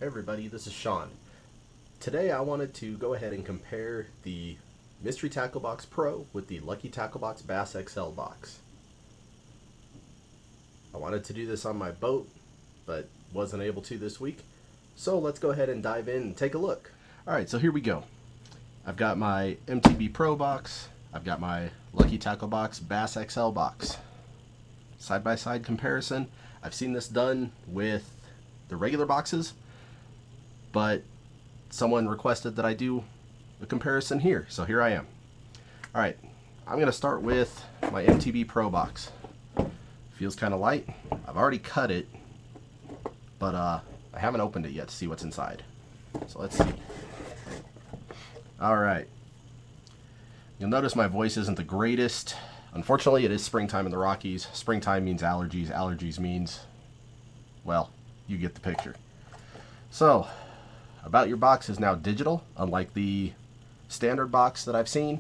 Hey everybody, this is Sean. Today I wanted to go ahead and compare the Mystery Tackle Box Pro with the Lucky Tackle Box Bass XL box. I wanted to do this on my boat, but wasn't able to this week. So let's go ahead and dive in and take a look. Alright, so here we go. I've got my MTB Pro box. I've got my Lucky Tackle Box Bass XL box. Side-by-side comparison. I've seen this done with the regular boxes, but someone requested that I do a comparison here, so here I am. Alright, I'm going to start with my MTB Pro box. Feels kind of light. I've already cut it, but I haven't opened it yet to see what's inside. So let's see. Alright. You'll notice my voice isn't the greatest. Unfortunately, it is springtime in the Rockies. Springtime means allergies. Allergies means, well, you get the picture. So, About Your Box is now digital, unlike the standard box that I've seen.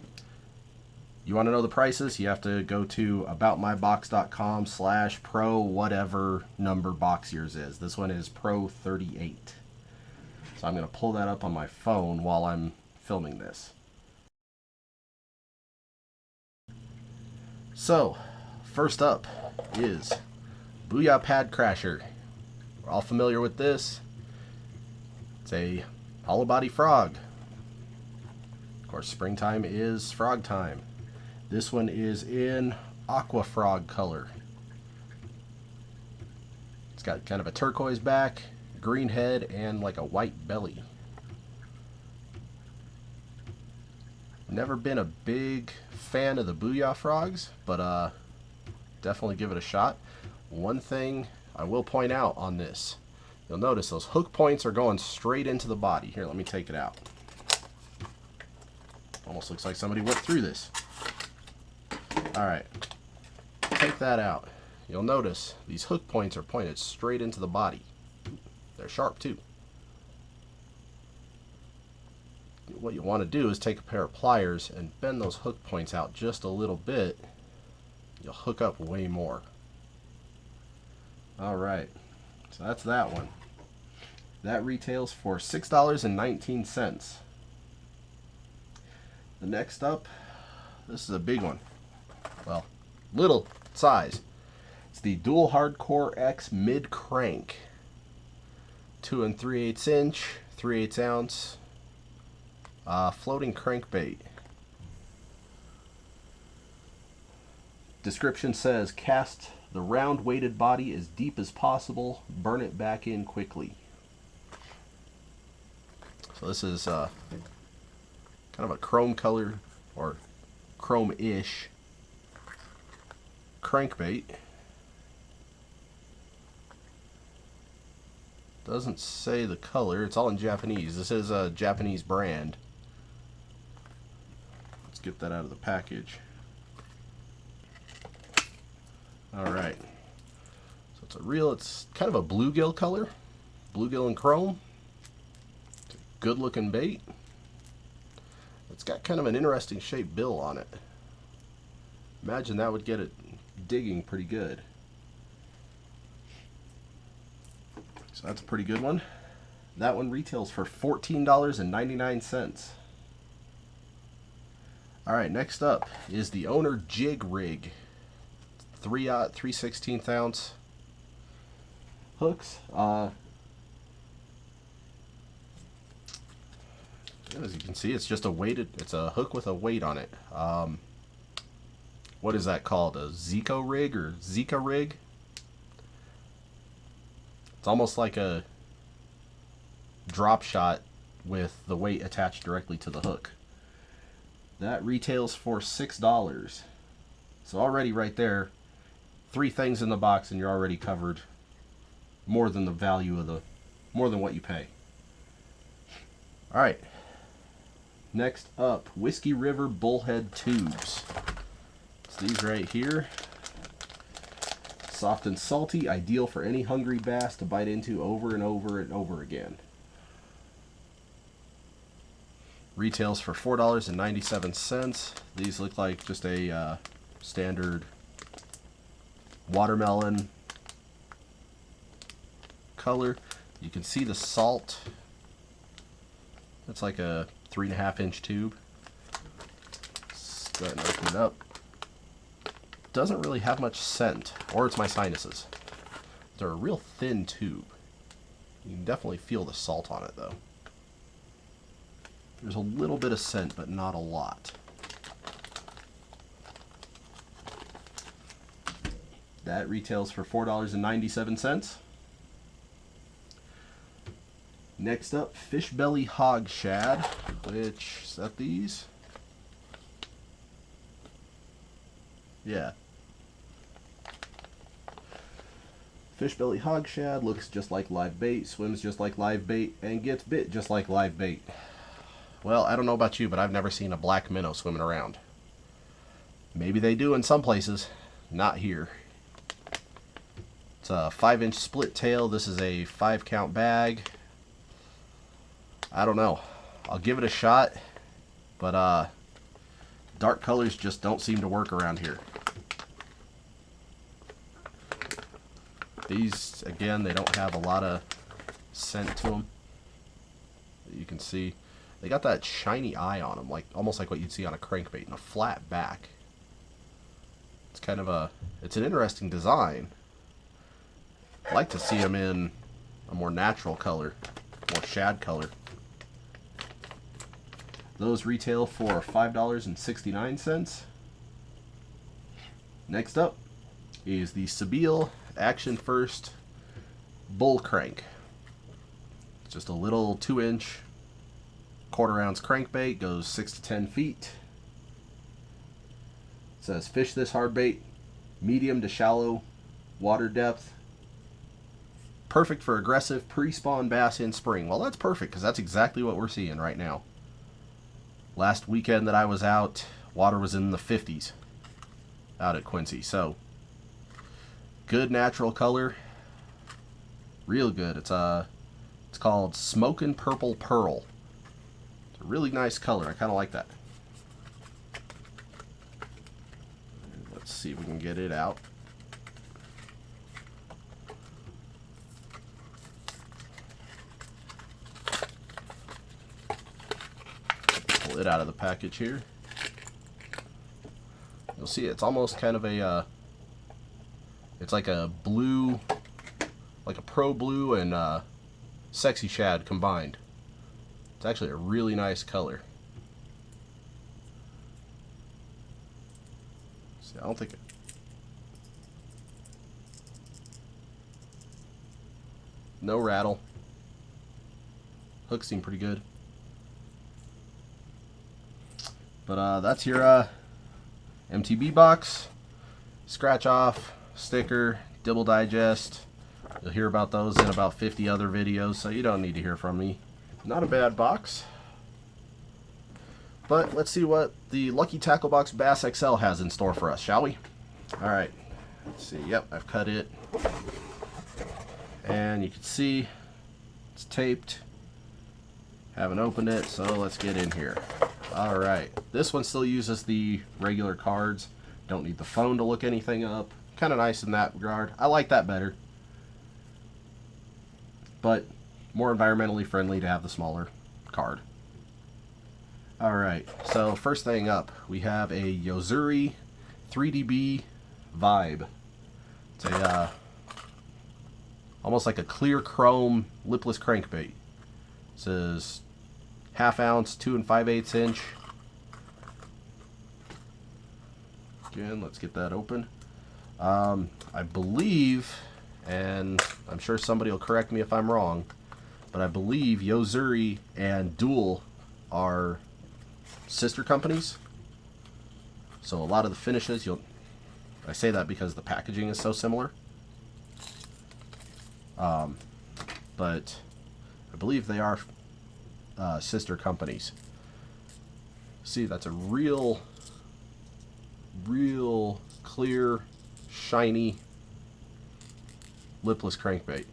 You want to know the prices? You have to go to aboutmybox.com/pro whatever number box yours is. This one is Pro 38. So I'm going to pull that up on my phone while I'm filming this. So, first up is Booyah Pad Crasher. We're all familiar with this. It's a hollow body frog. Of course, springtime is frog time. This one is in aqua frog color. It's got kind of a turquoise back, green head, and like a white belly. Never been a big fan of the Booyah frogs, but definitely give it a shot. One thing I will point out on this, you'll notice those hook points are going straight into the body. Here, let me take it out. Almost looks like somebody went through this. Alright, take that out. You'll notice these hook points are pointed straight into the body. They're sharp too. What you want to do is take a pair of pliers and bend those hook points out just a little bit. You'll hook up way more. Alright, so that's that one. That retails for $6.19. The next up, this is a big one. Well, little size. It's the Dual Hardcore X Mid Crank. 2 3/8 inch, 3/8 ounce. Floating crankbait. Description says, cast the round weighted body as deep as possible, burn it back in quickly. So this is kind of a chrome color, or chrome-ish crankbait. Doesn't say the color, it's all in Japanese. This is a Japanese brand. Let's get that out of the package. Alright. So it's kind of a bluegill color. Bluegill and chrome. It's a good looking bait. It's got kind of an interesting shaped bill on it. Imagine that would get it digging pretty good. So that's a pretty good one. That one retails for $14.99. Alright, next up is the Owner Jig Rig. 3/16 ounce hooks. As you can see, it's just it's a hook with a weight on it. What is that called? A Zico rig or Zika rig? It's almost like a drop shot with the weight attached directly to the hook. That retails for $6. So already right there, 3 things in the box and you're already covered more than the value of more than what you pay. Alright. Next up, Whiskey River Bullhead Tubes. It's these right here. Soft and salty, ideal for any hungry bass to bite into over and over and over again. Retails for $4.97. These look like just a standard watermelon color. You can see the salt. It's like a 3.5-inch tube. Go ahead and open it up. Doesn't really have much scent, or it's my sinuses. They're a real thin tube. You can definitely feel the salt on it though. There's a little bit of scent, but not a lot. That retails for $4.97. Next up, Fish Belly Hog Shad, which, is that these? Yeah. Fish Belly Hog Shad looks just like live bait, swims just like live bait, and gets bit just like live bait. Well, I don't know about you, but I've never seen a black minnow swimming around. Maybe they do in some places, not here. It's a 5-inch split tail. This is a 5-count bag. I don't know. I'll give it a shot, but dark colors just don't seem to work around here. These, again, they don't have a lot of scent to them. You can see they got that shiny eye on them, like almost like what you'd see on a crankbait, and a flat back. It's kind of it's an interesting design. I'd like to see them in a more natural color, more shad color. Those retail for $5.69. Next up is the Sebile Action First Bull Crank. It's just a little 2-inch, 1/4 ounce crankbait, goes 6 to 10 feet. It says fish this hard bait, medium to shallow water depth. Perfect for aggressive pre-spawn bass in spring. Well, that's perfect because that's exactly what we're seeing right now. Last weekend that I was out, water was in the 50s out at Quincy. So, good natural color. Real good. It's called Smokin' Purple Pearl. It's a really nice color. I kind of like that. Let's see if we can get it out. Pull it out of the package here. You'll see it's almost kind of a it's like a blue, like a Pro Blue and Sexy Shad combined. It's actually a really nice color. See, I don't think no rattle. Hooks seem pretty good. But that's your MTB box, scratch off, sticker, Dibble Digest. You'll hear about those in about 50 other videos, so you don't need to hear from me. Not a bad box. But let's see what the Lucky Tackle Box Bass XL has in store for us, shall we? Alright, let's see. Yep, I've cut it. And you can see it's taped. Haven't opened it, so let's get in here. Alright, this one still uses the regular cards. Don't need the phone to look anything up. Kind of nice in that regard. I like that better. But more environmentally friendly to have the smaller card. Alright, so first thing up, we have a Yo-Zuri 3DB Vibe. It's a almost like a clear chrome lipless crankbait. It says 1/2 ounce, 2 5/8 inch. Again, let's get that open. I believe, and I'm sure somebody will correct me if I'm wrong, but I believe Yo-Zuri and Dual are sister companies. So a lot of the finishes, I say that because the packaging is so similar. But I believe they are sister companies. See, that's a real clear, shiny, lipless crankbait.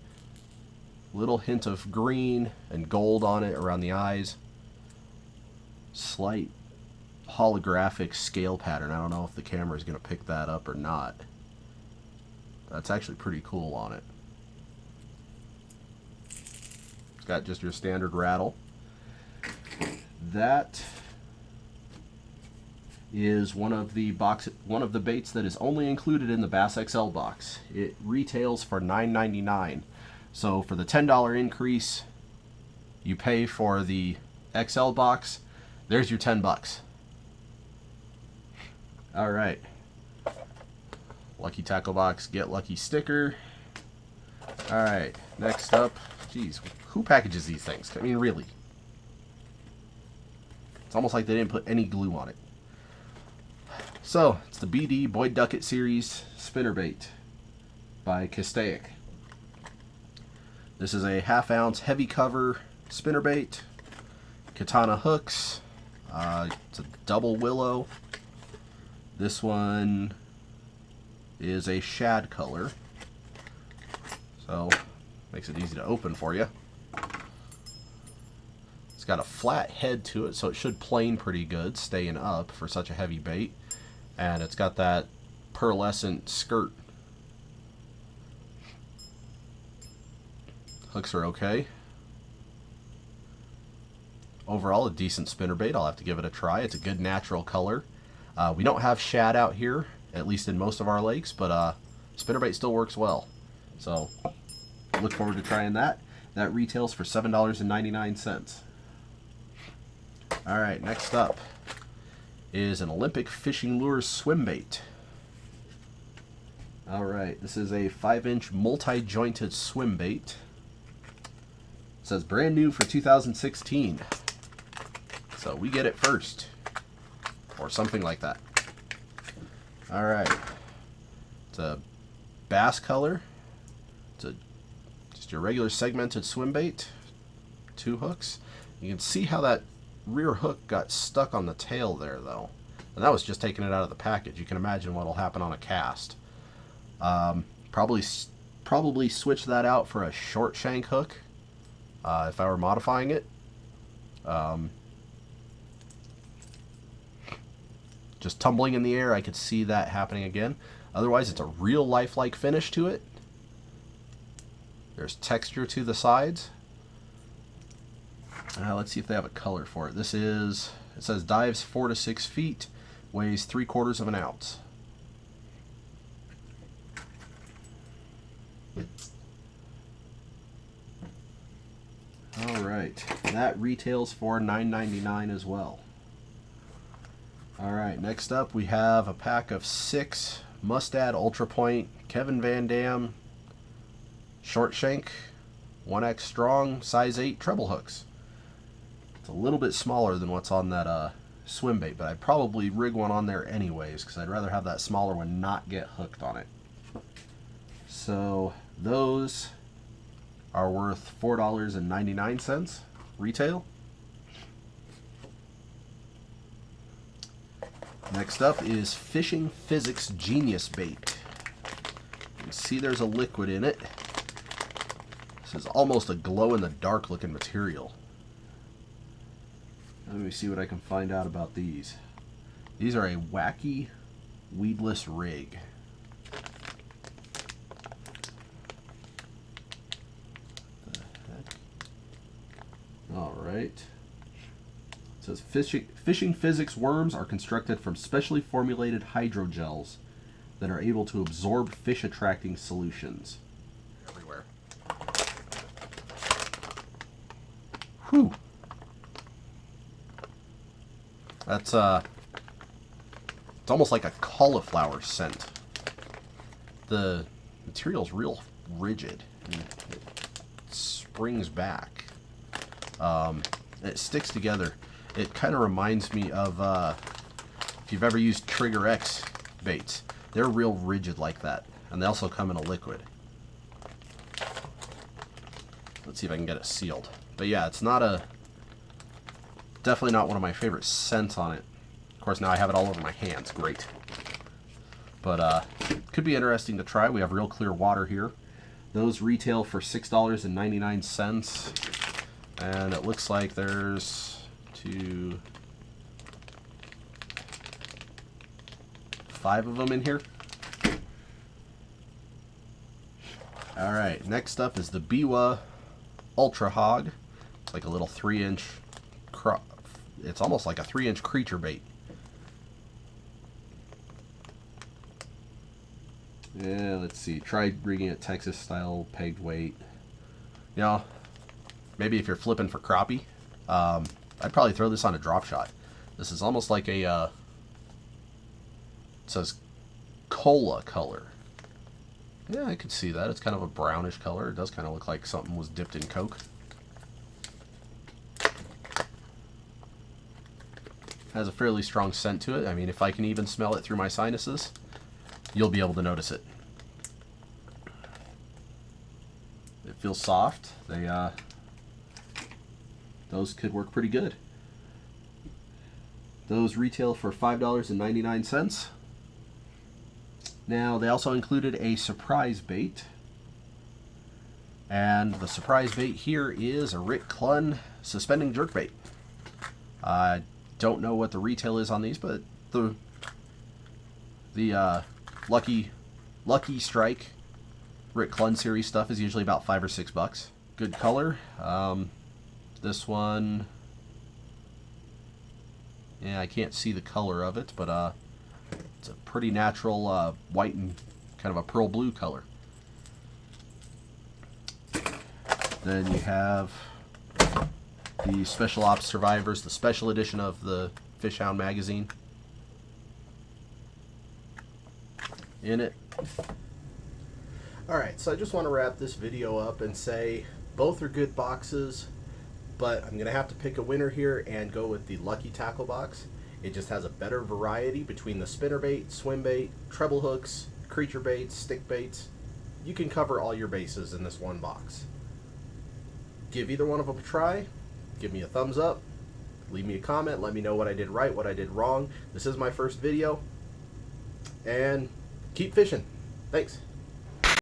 Little hint of green and gold on it around the eyes. Slight holographic scale pattern. I don't know if the camera is going to pick that up or not. That's actually pretty cool on it. It's got just your standard rattle. That is one of the baits that is only included in the Bass XL box. It retails for $9.99. So for the $10 increase you pay for the XL box, there's your $10. All right. Lucky Tackle Box, Get Lucky sticker. All right, next up, geez, who packages these things? I mean, really. It's almost like they didn't put any glue on it. So, it's the BD Boyd Duckett Series Spinnerbait by Castaic. This is a 1/2 ounce heavy cover spinnerbait. Katana hooks. It's a double willow. This one is a shad color. So, makes it easy to open for you. It's got a flat head to it, so it should plane pretty good, staying up for such a heavy bait. And it's got that pearlescent skirt. Hooks are okay. Overall, a decent spinnerbait. I'll have to give it a try. It's a good natural color. We don't have shad out here, at least in most of our lakes, but spinnerbait still works well. So, look forward to trying that. That retails for $7.99. Alright, next up is an Olympic Fishing Lures swim bait. Alright, this is a 5-inch multi-jointed swim bait. It says brand new for 2016. So we get it first. Or something like that. Alright. It's a bass color. It's just your regular segmented swim bait. 2 hooks. You can see how that rear hook got stuck on the tail there, though. And that was just taking it out of the package. You can imagine what will happen on a cast. Probably switch that out for a short shank hook if I were modifying it. Just tumbling in the air, I could see that happening again. Otherwise, it's a real lifelike finish to it. There's texture to the sides. Let's see if they have a color for it. This is, it says dives 4 to 6 feet, weighs 3/4 of an ounce. Alright, that retails for $9.99 as well. Alright, next up we have a pack of 6 Mustad Ultra Point Kevin Van Dam short shank 1X strong size 8 treble hooks. It's a little bit smaller than what's on that swim bait, but I'd probably rig one on there anyways because I'd rather have that smaller one not get hooked on it. So those are worth $4.99 retail. Next up is Fishing Physics Genius Bait. You can see there's a liquid in it. This is almost a glow-in-the-dark looking material. Let me see what I can find out about these. These are a wacky weedless rig. What the heck? Alright. It says fishing physics worms are constructed from specially formulated hydrogels that are able to absorb fish attracting solutions. Everywhere. Whew. That's it's almost like a cauliflower scent. The material's real rigid and it springs back. It sticks together. It kind of reminds me of if you've ever used Trigger X baits. They're real rigid like that, and they also come in a liquid. Let's see if I can get it sealed. But yeah, it's not definitely not one of my favorite scents on it. Of course, now I have it all over my hands. Great. But could be interesting to try. We have real clear water here. Those retail for $6.99, and it looks like there's 5 of them in here. Alright, next up is the Biwa Ultra Hog. It's like a little 3-inch, it's almost like a 3-inch creature bait. Yeah, let's see. Try rigging it Texas style, pegged weight. You know, maybe if you're flipping for crappie, I'd probably throw this on a drop shot. This is almost like a, it says cola color. Yeah, I could see that. It's kind of a brownish color. It does kind of look like something was dipped in Coke. Has a fairly strong scent to it. I mean, if I can even smell it through my sinuses, you'll be able to notice it. It feels soft. Those could work pretty good. Those retail for $5.99. Now, they also included a surprise bait. And the surprise bait here is a Rick Clunn suspending jerkbait. I don't know what the retail is on these, but the Lucky Strike Rick Clunn series stuff is usually about $5 or $6. Good color. This one, yeah, I can't see the color of it, but it's a pretty natural white and kind of a pearl blue color. Then you have the Special Ops Survivors, the special edition of the Fish Hound magazine. In it. Alright, so I just want to wrap this video up and say both are good boxes, but I'm going to have to pick a winner here and go with the Lucky Tackle box. It just has a better variety between the spinnerbait, swim bait, treble hooks, creature baits, stick baits. You can cover all your bases in this one box. Give either one of them a try. Give me a thumbs up. Leave me a comment. Let me know what I did right, what I did wrong. This is my first video. And keep fishing. Thanks.